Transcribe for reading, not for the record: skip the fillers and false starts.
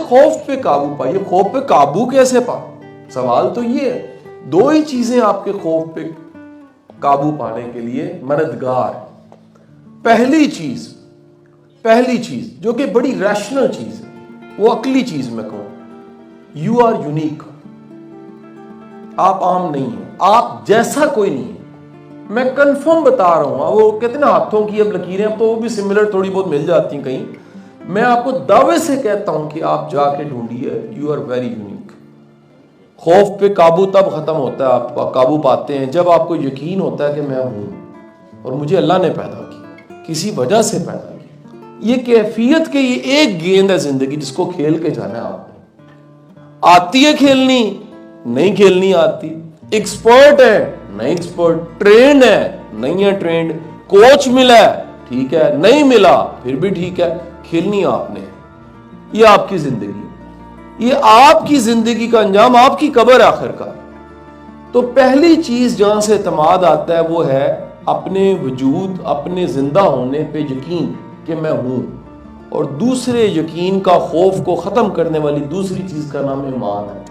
खौफ पे काबू पाइए। खौफ पे काबू कैसे पाए, सवाल तो ये है। दो ही चीजें आपके खौफ पे काबू पाने के लिए मददगार। पहली चीज जो कि बड़ी रैशनल चीज है, वो अकली चीज मैं कहूं, यू आर यूनिक। आप आम नहीं है, आप जैसा कोई नहीं है। मैं कंफर्म बता रहा हूं, वो कहते ना हाथों की अब लकीरें, अब तो वो भी सिमिलर थोड़ी बहुत मिल जाती हैं कहीं। मैं आपको दावे से कहता हूं कि आप जाके ढूंढिए, यू आर वेरी यूनिक। खौफ पे काबू तब खत्म होता है, आप काबू पाते हैं जब आपको यकीन होता है कि मैं हूं और मुझे अल्लाह ने पैदा किया, किसी वजह से पैदा किया। ये कैफियत के ये एक गेंद है जिंदगी, जिसको खेल के जाना है आपने। आती है खेलनी, नहीं खेलनी आती। एक्सपर्ट है, नहीं एक्सपर्ट। ट्रेंड है, नहीं है ट्रेंड। कोच मिला है, ठीक है, नहीं मिला फिर भी ठीक है, खेलनी आपने। ये आपकी जिंदगी है, ये आपकी जिंदगी का अंजाम, आपकी कब्र आखिरकार। तो पहली चीज जहां से एतमाद आता है वो है अपने वजूद, अपने जिंदा होने पे यकीन कि मैं हूं। और दूसरे यकीन का, खौफ को खत्म करने वाली दूसरी चीज का नाम ईमान है।